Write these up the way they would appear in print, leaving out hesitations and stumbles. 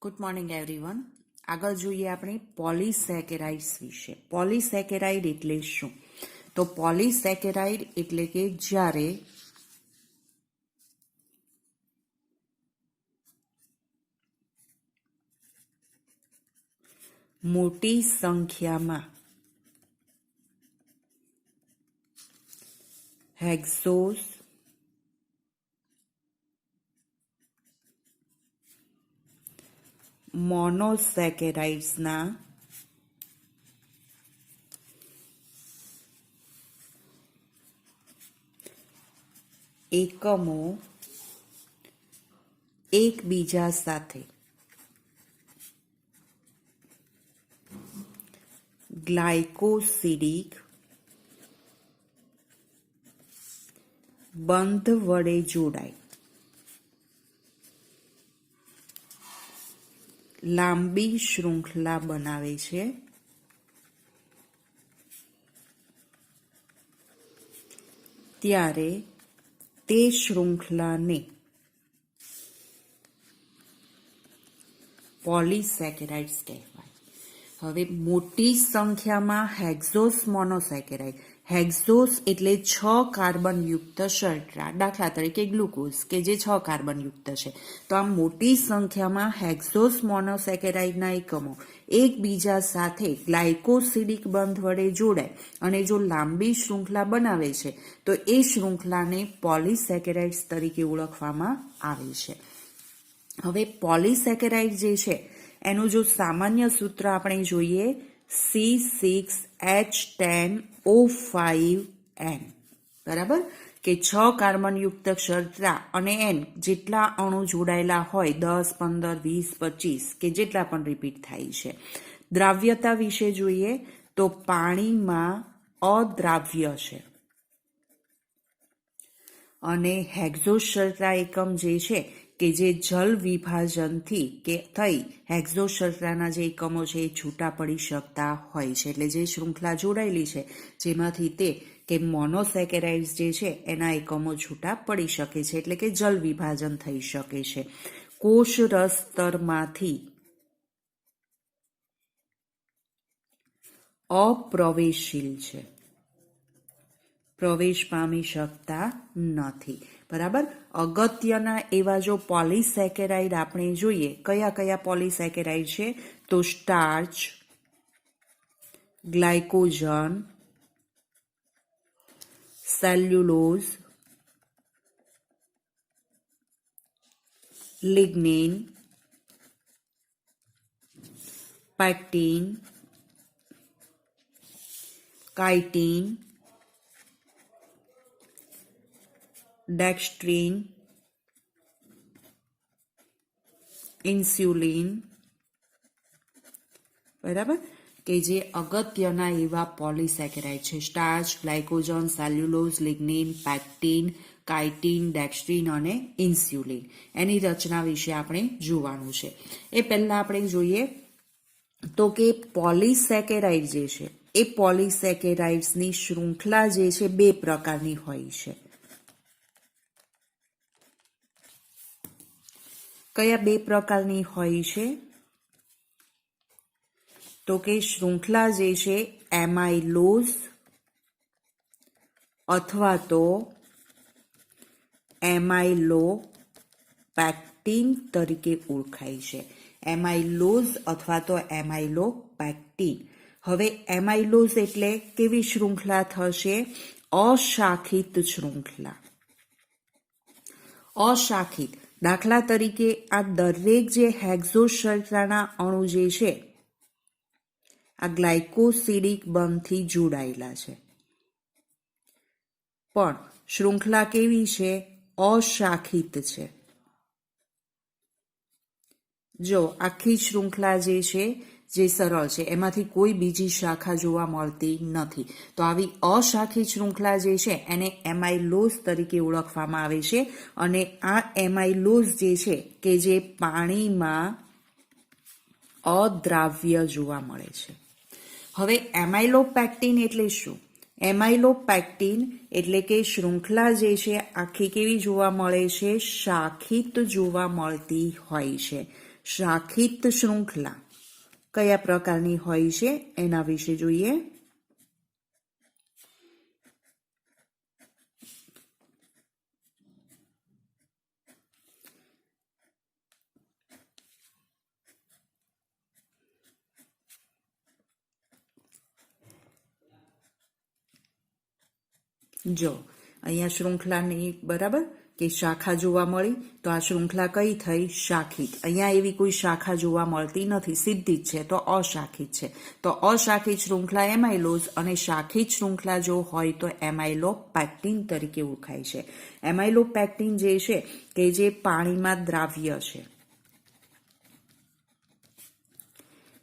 Good morning everyone. આગળ જોઈએ આપણે પોલીસેકેરાઇડ્સ વિશે. પોલીસેકેરાઇડ એટલે શું? તો પોલીસેકેરાઇડ એટલે કે જ્યારે મોટી સંખ્યામાં હેક્સોસ મોનોસેકેરાઇડ્સના એકમો એકબીજા સાથે ગ્લાયકોસિડિક બંધ વડે જોડાય લાંબી શૃંખલા બનાવે છે ત્યારે તે શૃંખલાને પોલીસેકેરાઇડ્સ કહેવાય. હવે મોટી સંખ્યામાં હેક્સોસ મોનોસેકેરાઇડ. હેક્સોસ એટલે 6 કાર્બનયુક્ત શર્કરા, દાખલા તરીકે ગ્લુકોઝ કે જે 6 કાર્બનયુક્ત છે. તો આ મોટી સંખ્યામાં હેક્સોસ મોનોસેકેરાઇડના એકમો એકબીજા સાથે ગ્લાયકોસિડિક બંધ વડે જોડાય અને જો લાંબી શૃંખલા બનાવે છે તો એ શૃંખલાને પોલીસેકેરાઇડ્સ તરીકે ઓળખવામાં આવે છે. હવે પોલીસેકેરાઇડ જે છે એનું જો સામાન્ય સૂત્ર આપણે જોઈએ C6H10O5N, બરાબર, કે 6 કાર્બનયુક્ત શર્કરા અને N જેટલા અણુ જોડાયેલા હોય 10, 15, 20, 25 કે જેટલા પણ રિપીટ થાય છે. દ્રાવ્યતા વિશે જોઈએ તો પાણીમાં અદ્રાવ્ય છે અને હેક્સોસ શર્કરા એકમ જે છે કે જે જલ વિભાજનથી કે થઈ હેક્સોસ શર્કરાના જે એકમો છે એ છૂટા પડી શકતા હોય છે. એટલે જે શૃંખલા જોડાયેલી છે જેમાંથી તે કે મોનોસેકેરાઇડ્સ જે છે એના એકમો છૂટા પડી શકે છે, એટલે કે જલ વિભાજન થઈ શકે છે. કોષરસ સ્તરમાંથી અપ્રવેશીલ છે, પ્રવેશ પામી શકતા નથી, બરાબર. અગત્યના એવા જો પોલીસેકેરાઇડ આપણે જોઈએ, કયા કયા પોલીસેકેરાઇડ છે તો starch, glycogen, cellulose, lignin, pectin, chitin, dextrin, insulin, બરાબર, કે જે અગત્યના એવા પોલીસેકેરાઇડ છે. Starch, glycogen, cellulose, lignin, pectin, chitin, dextrin અને ઇન્સ્યુલિન. એની રચના વિશે આપણે જોવાનું છે. એ પહેલા આપણે જોઈએ તો કે પોલીસેકેરાઇડ જે છે એ પોલીસેકેરાઇડ્સની શૃંખલા જે છે 2 પ્રકારની હોય છે. કયા 2 પ્રકારની હોય છે તો કે શૃંખલા જે છે એમાઇલોઝ અથવા તો એમાઇલોપેક્ટિન તરીકે ઓળખાય છે. એમાઇલોઝ અથવા તો એમાઇલોપેક્ટિન. હવે એમાઇલોઝ એટલે કેવી શૃંખલા થશે? અશાખિત શૃંખલા. અશાખિત, દાખલા તરીકે આ દરેક જે હેક્સોસ શર્કરાના અણુ જે છે આ ગ્લાયકોસિડિક બંધથી જોડાયેલા છે, પણ શૃંખલા કેવી છે? અશાખિત છે. જો આખી શૃંખલા જે છે જે સરળ છે એમાંથી કોઈ બીજી શાખા જોવા મળતી નથી. તો આવી અશાખિત શૃંખલા જે છે એને એમાઇલોઝ તરીકે ઓળખવામાં આવે છે અને આ એમાઇલોઝ જે છે કે જે પાણીમાં અદ્રાવ્ય જોવા મળે છે. હવે એમાઇલોપેક્ટિન એટલે શું? એમાઇલોપેક્ટિન એટલે કે શૃંખલા જે છે આખી કેવી જોવા મળે છે? શાખિત જોવા મળતી હોય છે. શાખિત શૃંખલા કયા પ્રકારની હોય છે એના વિશે જોઈએ. જો અહીંયા શૃંખલાની બરાબર કે શાખા જોવા મળી, તો આ શૃંખલા કઈ થઈ? શાખિત. અહીંયા એવી કોઈ શાખા જોવા મળતી નથી, સીધી જ છે, તો અશાખિત છે. તો અશાખિત શૃંખલા એમાઇલોઝ અને શાખિત શૃંખલા જો હોય તો એમાઇલોપેક્ટિન તરીકે ઓળખાય છે. એમાઇલોપેક્ટિન જે છે કે જે પાણીમાં દ્રાવ્ય છે,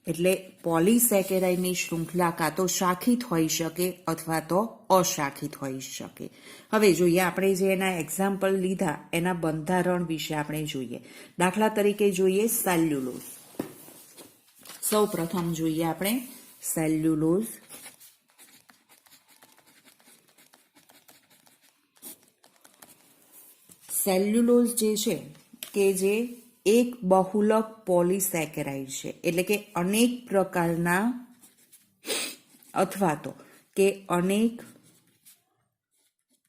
એટલે પોલિસેકેરાઇડની શૃંખલા કાં તો શાખિત હોઈ શકે અથવા તો અશાખિત હોઈ શકે. હવે જોઈએ આપણે જે એના એક્ઝામ્પલ લીધા એના બંધારણ વિશે આપણે જોઈએ. દાખલા તરીકે જોઈએ સેલ્યુલોઝ. સૌ પ્રથમ જોઈએ આપણે સેલ્યુલોઝ. સેલ્યુલોઝ જે છે કે જે એક બહુલક પોલિસેકેરાઇડ છે, એટલે કે અનેક પ્રકારના અથવા તો કે અનેક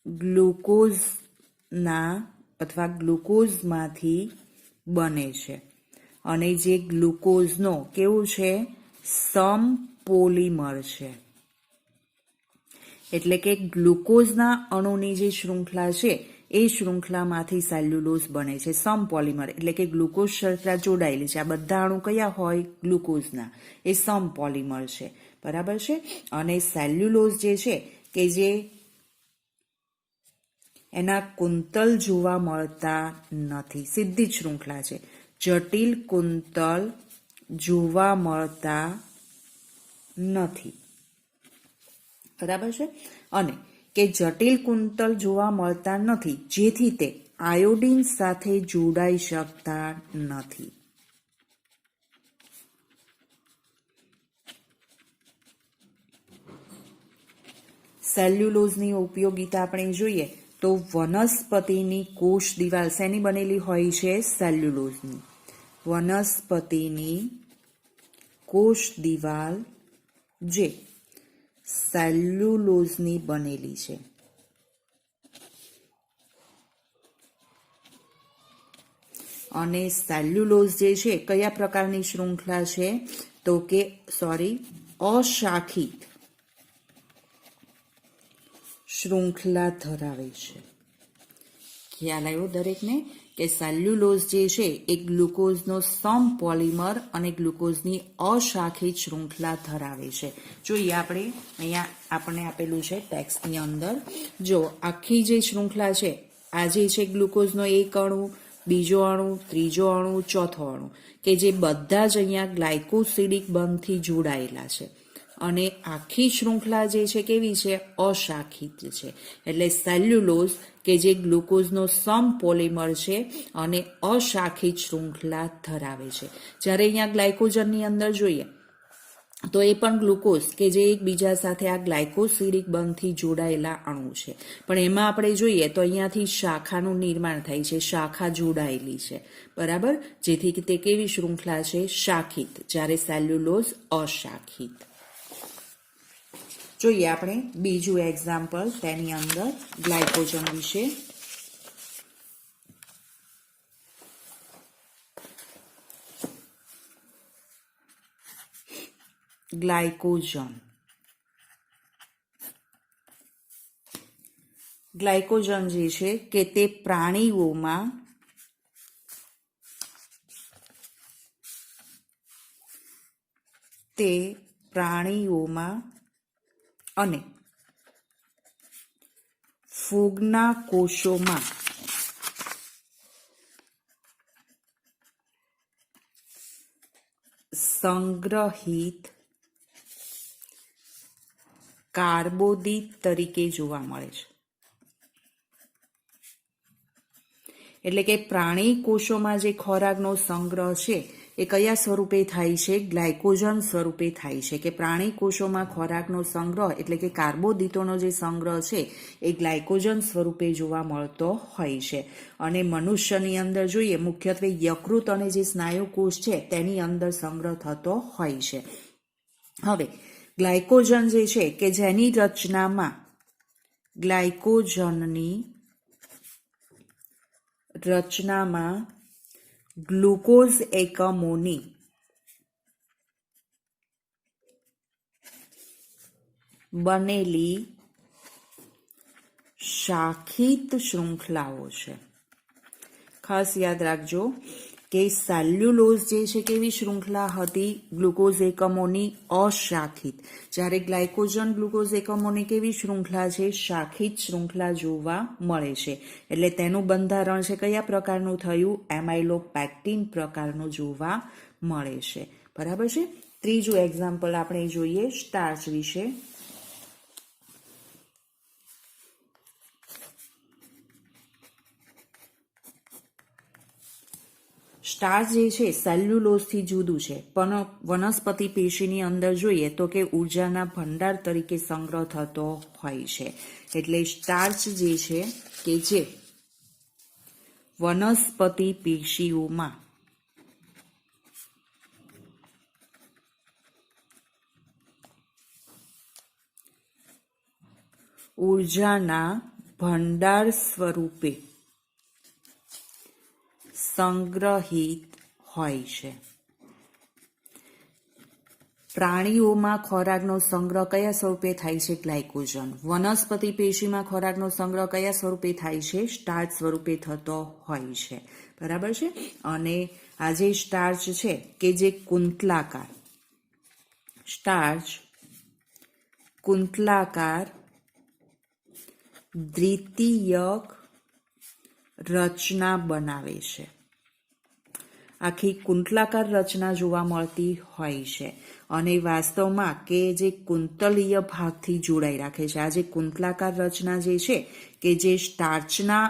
ગ્લુકોઝના અથવા ગ્લુકોઝમાંથી બને છે. અને જે ગ્લુકોઝનો કેવું છે? સમપોલિમર છે. એટલે કે ગ્લુકોઝના અણુની જે શૃંખલા છે એ શૃંખલામાંથી સેલ્યુલોઝ બને છે. સમપોલિમર એટલે કે ગ્લુકોઝ શર્કરા જોડાયેલી છે. આ બધા અણુ કયા હોય? ગ્લુકોઝના. એ સમપોલિમર છે. બરાબર છે. અને સેલ્યુલોઝ જે છે કે જે એના કુંતલ જોવા મળતા નથી, સીધી જ શૃંખલા છે. જટિલ કુંતલ જોવા મળતા નથી. બરાબર છે. અને કે જટિલ કુંતલ જોવા મળતા નથી જેથી તે આયોડિન સાથે જોડાઈ શકતા નથી. સેલ્યુલોઝની ઉપયોગિતા આપણે જોઈએ તો વનસ્પતિની કોષ દિવાલ શેની બનેલી હોય છે? સેલ્યુલોઝની. વનસ્પતિની કોષ દિવાલ જે સેલ્યુલોઝની બનેલી છે. અને સેલ્યુલોઝ જે છે કયા પ્રકારની શૃંખલા છે? તો કે અશાખિત શૃંખલા ધરાવે છે. ખ્યાલ આવ્યો દરેકને કે સેલ્યુલોઝ જે છે એ ગ્લુકોઝનો સમપોલિમર અને ગ્લુકોઝની અશાખિત શૃંખલા ધરાવે છે. જોઈએ આપણે અહીંયા આપણને આપેલું છે ટેક્સ્ટની અંદર. જો આખી જે શૃંખલા છે આ જે છે ગ્લુકોઝનો એક અણુ, બીજો અણુ, ત્રીજો અણુ, ચોથો અણુ કે જે બધા જ અહીંયા ગ્લાયકોસિડિક બંધથી જોડાયેલા છે. અને આખી શૃંખલા જે છે કેવી છે? અશાખિત છે. એટલે સેલ્યુલોઝ કે જે ગ્લુકોઝનો સમપોલિમર છે અને અશાખિત શૃંખલા ધરાવે છે. જ્યારે અહીંયા ગ્લાયકોજનની અંદર જોઈએ તો એ પણ ગ્લુકોઝ કે જે એકબીજા સાથે આ ગ્લાયકોસિડિક બંધથી જોડાયેલા અણુ છે. પણ એમાં આપણે જોઈએ તો અહીંયાથી શાખાનું નિર્માણ થાય છે, શાખા જોડાયેલી છે. બરાબર. જેથી તે કેવી શૃંખલા છે? શાખિત. જ્યારે સેલ્યુલોઝ અશાખિત. જોઈએ આપણે બીજું એક્ઝામ્પલ તેની અંદર ગ્લાયકોજન વિશે. ગ્લાયકોજન. ગ્લાયકોજન જે છે કે તે પ્રાણીઓમાં અને ફૂગના કોષોમાં સંગ્રહિત કાર્બોદિત તરીકે જોવા મળે છે. એટલે કે પ્રાણી કોષોમાં જે ખોરાકનો સંગ્રહ છે એ કયા સ્વરૂપે થાય છે? ગ્લાયકોજન સ્વરૂપે થાય છે. કે પ્રાણી કોષોમાં ખોરાકનો સંગ્રહ એટલે કે કાર્બોદિતોનો જે સંગ્રહ છે એ ગ્લાયકોજન સ્વરૂપે જોવા મળતો હોય છે. અને મનુષ્યની અંદર જોઈએ મુખ્યત્વે યકૃત અને જે સ્નાયુ કોષ છે તેની અંદર સંગ્રહ થતો હોય છે. હવે ગ્લાયકોજન જે છે કે જેની રચનામાં ગ્લાયકોજનની રચનામાં ગ્લુકોઝ એકમોની બનેલી શાખિત શૃંખલાઓ છે. ખાસ યાદ રાખજો કે સેલ્યુલોઝ જે છે કેવી શૃંખલા હતી? ગ્લુકોઝ એકમોની અશાખિત. જ્યારે ગ્લાયકોજન ગ્લુકોઝ એકમોની કેવી શૃંખલા છે? શાખિત શૃંખલા જોવા મળે છે. એટલે તેનું બંધારણ છે કયા પ્રકારનું થયું? એમાઇલોપેક્ટિન પ્રકારનું જોવા મળે છે. બરાબર છે. ત્રીજું એક્ઝામ્પલ આપણે જોઈએ સ્ટાર્ચ વિશે. સ્ટાર્ચ જે છે સેલ્યુલોઝથી જુદું છે, પણ વનસ્પતિ પેશીની અંદર જોઈએ તો કે ઉર્જાના ભંડાર તરીકે સંગ્રહ થતો હોય છે. એટલે સ્ટાર્ચ જે છે કે જે વનસ્પતિ પેશીઓમાં ઉર્જાના ભંડાર સ્વરૂપે સંગ્રહિત હોય છે. પ્રાણીઓમાં ખોરાકનો સંગ્રહ કયા સ્વરૂપે થાય છે? ગ્લાયકોજન. વનસ્પતિ પેશીમાં ખોરાકનો સંગ્રહ કયા સ્વરૂપે થાય છે? સ્ટાર્ચ સ્વરૂપે થતો હોય છે. બરાબર છે. અને આ જે સ્ટાર્ચ છે કે જે કુંતલાકાર સ્ટાર્ચ કુંતલાકાર દ્વિતીયક રચના બનાવે છે. આખી કુંતલાકાર રચના જોવા મળતી હોય છે. અને વાસ્તવમાં કે જે કુંતલીય ભાગથી જોડાઈ રાખે છે. આ જે કુંતલાકાર રચના જે છે કે જે સ્ટાર્ચના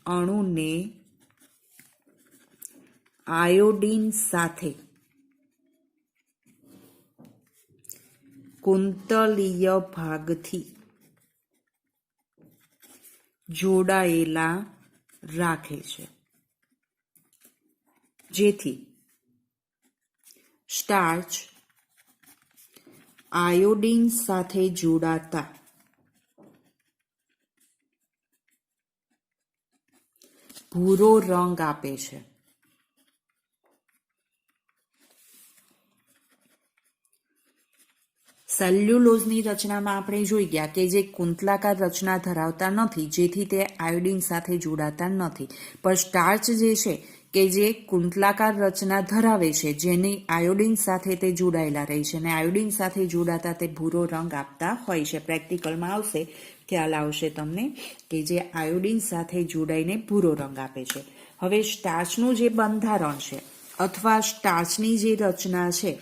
અણુને આયોડીન સાથે કુંતલીય ભાગથી જોડાયેલા રાખે છે, જેથી સ્ટાર્ચ આયોડીન સાથે જોડાતા ભૂરો રંગ આપે છે. સેલ્યુલોઝની રચનામાં આપણે જોઈ ગયા કે જે કુંતલાકાર રચના ધરાવતા નથી, જેથી તે આયોડીન સાથે જોડાતા નથી. પણ સ્ટાર્ચ જે છે કે જે કુંતલાકાર રચના ધરાવે છે, જેની આયોડીન સાથે તે જોડાયેલા રહે છે અને આયોડીન સાથે જોડાતા તે ભૂરો રંગ આપતા હોય છે. પ્રેક્ટિકલમાં આવશે, ખ્યાલ આવશે તમને કે જે આયોડીન સાથે જોડાઈને ભૂરો રંગ આપે છે. હવે સ્ટાર્ચનું જે બંધારણ છે અથવા સ્ટાર્ચની જે રચના છે,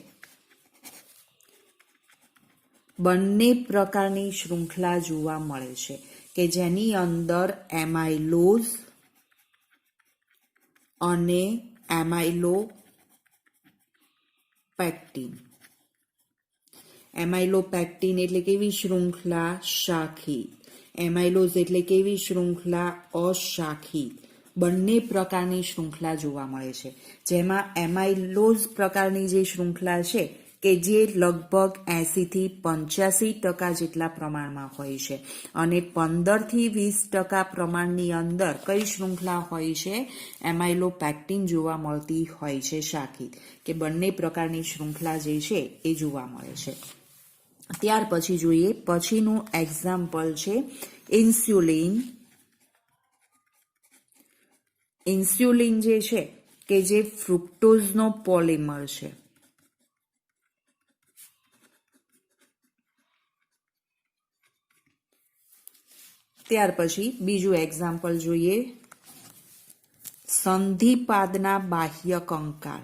બંને પ્રકારની શૃંખલા જોવા મળે છે કે જેની અંદર એમાઇલોઝ અને એમાઇલોપેક્ટિન. એમાઇલોપેક્ટિન એટલે કેવી શૃંખલા? શાખિત. એમાઇલોઝ એટલે કેવી શૃંખલા? અશાખિત. બંને પ્રકારની શૃંખલા જોવા મળે છે. જેમાં એમાઇલોઝ પ્રકારની જે શૃંખલા છે કે જે લગભગ 80 થી 85% જેટલા પ્રમાણમાં હોય છે અને 15 થી 20% પ્રમાણની અંદર કઈ શૃંખલા હોય છે? એમાઇલોપેક્ટિન જોવા મળતી હોય છે શાખિત. કે બંને પ્રકારની શૃંખલા જે છે એ જોવા મળે છે. ત્યાર પછી જોઈએ પછીનું એક્ઝામ્પલ છે ઇન્સ્યુલિન. ઇન્સ્યુલિન જે છે કે જે ફ્રુક્ટોઝનો પોલિમર છે. ત્યાર પછી બીજું એક્ઝામ્પલ જોઈએ સંધિપાદના બાહ્ય કંકાલ.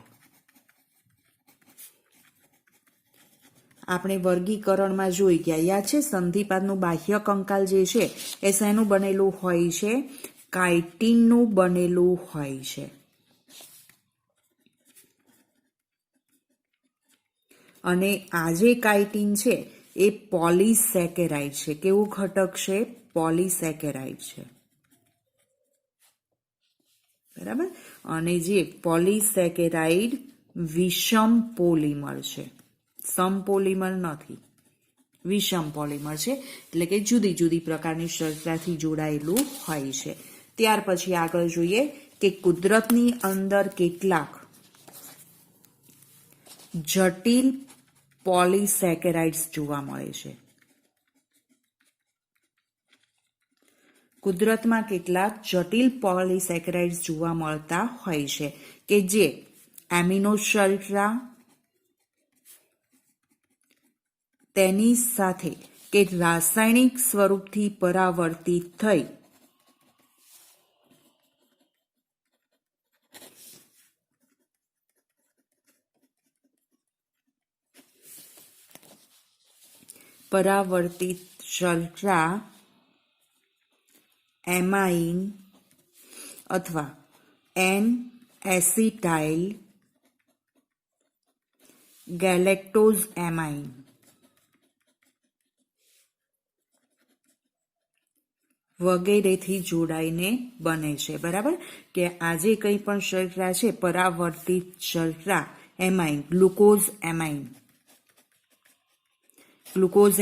આપણે વર્ગીકરણમાં જોઈ ગયા, યાદ છે? સંધિપાદનું બાહ્ય કંકાલ જે છે એ શેનું બનેલું હોય છે? કાઇટિનનું બનેલું હોય છે અને આ જે કાઇટિન છે એ પોલિસેકેરાઇડ છે. કેવું ઘટક છે? પોલિસેકેરાઇડ છે. બરાબર. અને જે પોલિસેકેરાઇડ વિષમ પોલિમર છે, સમપોલિમર નથી, વિષમ પોલિમર છે, એટલે કે જુદી જુદી પ્રકારની શર્કરાથી જોડાયેલું હોય છે. ત્યાર પછી આગળ જોઈએ કે કુદરતની અંદર કેટલાક જટિલ પોલિસેકેરાઇડ્સ જોવા મળે છે. કુદરતમાં કેટલાક જટિલ પોલિસેકેરાઇડ્સ જોવા મળતા હોય છે કે જે એમિનો શર્કરા તેની સાથે કે રાસાયણિક સ્વરૂપથી પરાવર્તિત થઈ પરાવર્તિત શર્કરા એમાઇન અથવા એન એસિટાઇલ ગેલેક્ટોઝ એમાઇન વગેરેથી જોડાઈને બને છે. બરાબર. કે આજે કંઈ પણ શર્કરા છે પરાવર્તિત શર્કરા એમાઇન, ગ્લુકોઝ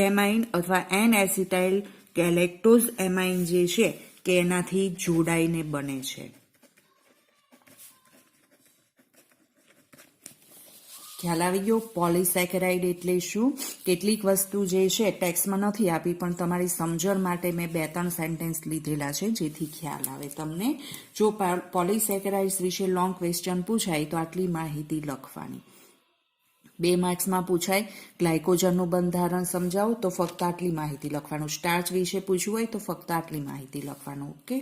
એમાઇન અથવા એન એસિટાઇલ ગેલેક્ટોઝ એમાઇન જે છે કે એનાથી જોડાઈને બને છે. ખ્યાલ આવી ગયો? પોલિસેકેરાઇડ એટલે શું? કેટલીક વસ્તુ જે છે ટેક્સ્ટમાં નથી આપી, પણ તમારી સમજણ માટે મેં 2-3 સેન્ટેન્સ લીધેલા છે જેથી ખ્યાલ આવે તમને. જો પોલિસેકેરાઇડ્સ વિશે લોંગ ક્વેશ્ચન પૂછાય તો આટલી માહિતી લખવાની. 2 માર્ક્સમાં પૂછાય ગ્લાયકોજનનું બંધારણ સમજાવો તો ફક્ત આટલી માહિતી લખવાનું. સ્ટાર્ચ વિશે પૂછવું હોય તો ફક્ત આટલી માહિતી લખવાનું. ઓકે.